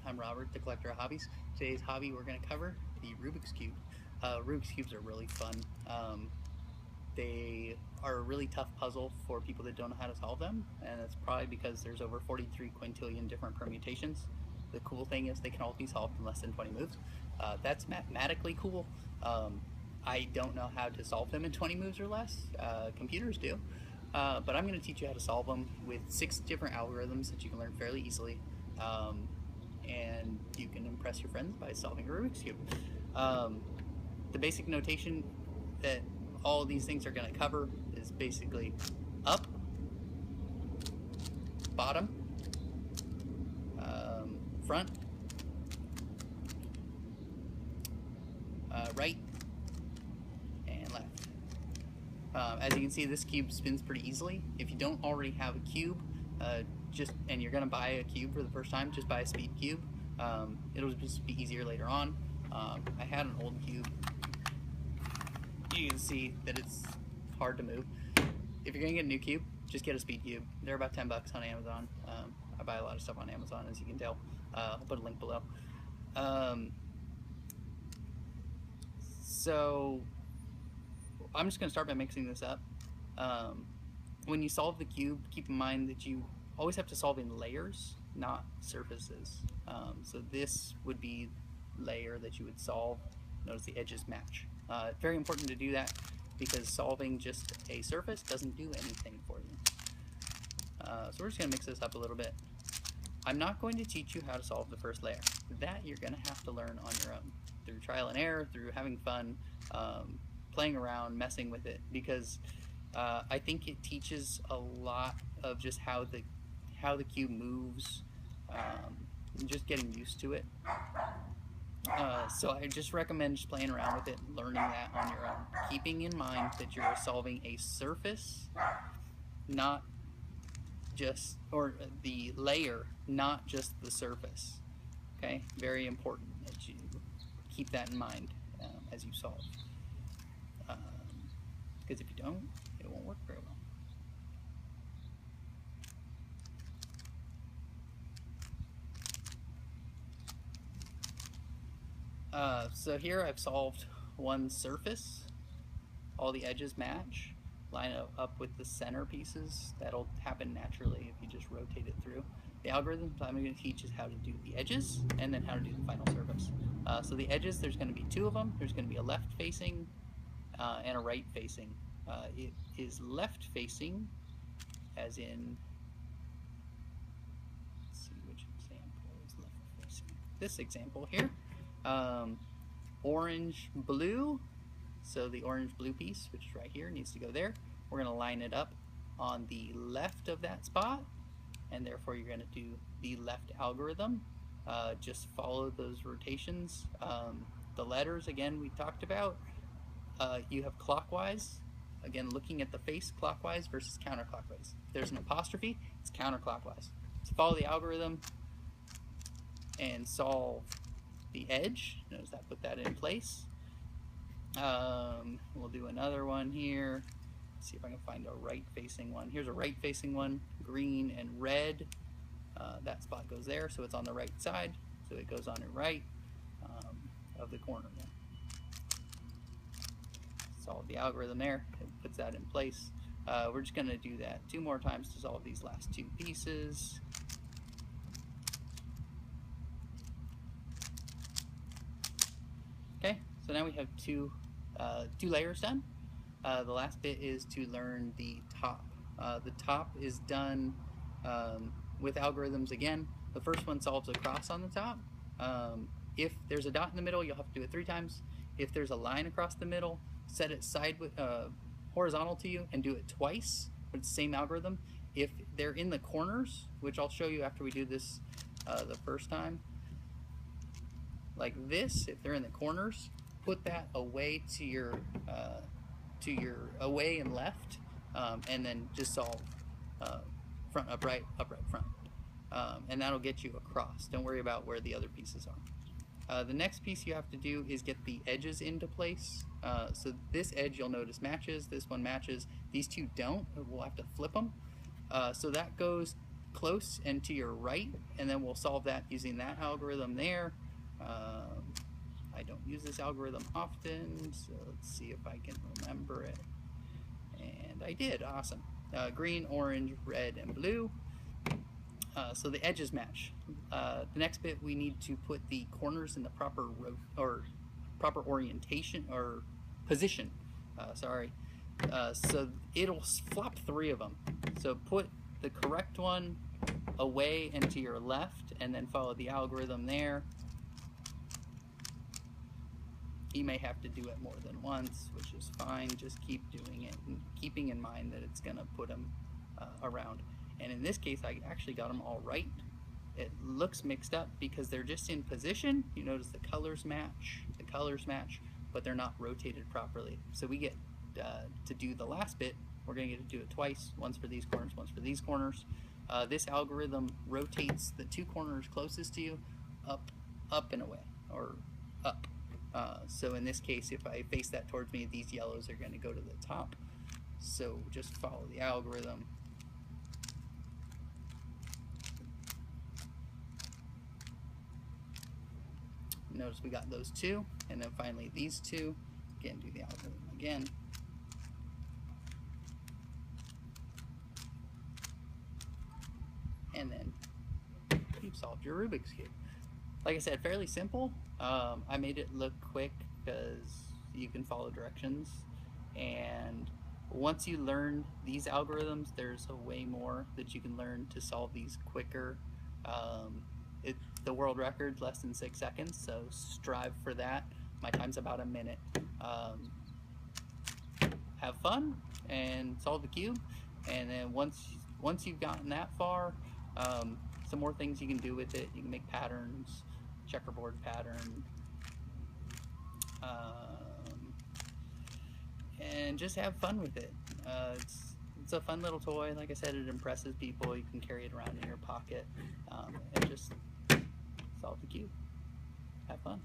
I'm Robert, the collector of hobbies. Today's hobby we're going to cover the Rubik's Cube. Rubik's Cubes are really fun. They are a really tough puzzle for people that don't know how to solve them, and it's probably because there's over 43 quintillion different permutations. The cool thing is they can all be solved in less than 20 moves. That's mathematically cool. I don't know how to solve them in 20 moves or less. Computers do. But I'm going to teach you how to solve them with 6 different algorithms that you can learn fairly easily. And you can impress your friends by solving a Rubik's Cube. The basic notation that all of these things are going to cover is basically up, bottom, front, right, and left. As you can see, this cube spins pretty easily. If you don't already have a cube, and you're going to buy a cube for the first time, just buy a speed cube. It'll just be easier later on. I had an old cube. You can see that it's hard to move. If you're going to get a new cube, just get a speed cube. They're about 10 bucks on Amazon. I buy a lot of stuff on Amazon, as you can tell. I'll put a link below. So I'm just going to start by mixing this up. When you solve the cube, keep in mind that you always have to solve in layers, not surfaces. So this would be layer that you would solve. Notice the edges match. Very important to do that because solving just a surface doesn't do anything for you. So we're just going to mix this up a little bit. I'm not going to teach you how to solve the first layer. That you're going to have to learn on your own through trial and error, through having fun, playing around, messing with it, because I think it teaches a lot of just how the cube moves, and just getting used to it. So I just recommend just playing around with it, learning that on your own, keeping in mind that you're solving a surface, not just, or the layer, not just the surface. Okay, very important that you keep that in mind as you solve, because if you don't, it won't work very well. So here I've solved one surface. All the edges match. Line it up with the center pieces. That'll happen naturally if you just rotate it through. The algorithms I'm going to teach is how to do the edges and then how to do the final surface. So the edges, there's going to be 2 of them. There's going to be a left facing and a right facing. It is left facing, as in, let's see which example is left facing. This example here. Orange blue, so the orange blue piece, which is right here, needs to go there. We're going to line it up on the left of that spot, and therefore you're going to do the left algorithm. Just follow those rotations. The letters, again, we talked about. You have clockwise, again looking at the face, clockwise versus counterclockwise. If there's an apostrophe, it's counterclockwise. So follow the algorithm and solve the edge. Notice I put that in place. We'll do another one here. Let's see if I can find a right facing one. Here's a right facing one, green and red. That spot goes there, so it's on the right side, so it goes on the right of the corner there. Solve the algorithm there, it puts that in place. We're just going to do that 2 more times to solve these last 2 pieces. Okay, so now we have two layers done. The last bit is to learn the top. The top is done with algorithms again. The first one solves a cross on the top. If there's a dot in the middle, you'll have to do it 3 times. If there's a line across the middle, set it horizontal to you and do it twice, but it's the same algorithm. If they're in the corners, which I'll show you after we do this the first time, like this, if they're in the corners, put that away to your away and left, and then just solve front, upright, upright, front, and that'll get you across. Don't worry about where the other pieces are. The next piece you have to do is get the edges into place. So this edge, you'll notice, matches. This one matches. These 2 don't. We'll have to flip them. So that goes close and to your right, and then we'll solve that using that algorithm there. I don't use this algorithm often, so let's see if I can remember it. And I did, awesome. Green, orange, red, and blue. So the edges match. The next bit, we need to put the corners in the proper proper orientation or position. Sorry. So it'll flop 3 of them. So put the correct one away and to your left, and then follow the algorithm there. You may have to do it more than once, which is fine. Just keep doing it and keeping in mind that it's going to put them around. And in this case, I actually got them all right. It looks mixed up because they're just in position. You notice the colors match, but they're not rotated properly. So we get to do the last bit. We're going to get to do it twice, once for these corners, once for these corners. This algorithm rotates the 2 corners closest to you up and away, or up. So in this case, if I face that towards me, these yellows are going to go to the top. So just follow the algorithm. Notice we got those 2, and then finally these 2. Again, do the algorithm again. And then you've solved your Rubik's Cube. Like I said, fairly simple. I made it look quick because you can follow directions. And once you learn these algorithms, there's a way more that you can learn to solve these quicker. The world record, less than 6 seconds, so strive for that. My time's about a minute. Have fun and solve the cube. And then once you've gotten that far, some more things you can do with it. You can make patterns, checkerboard pattern, and just have fun with it. It's a fun little toy. Like I said, it impresses people. You can carry it around in your pocket and just solve the cube. Have fun.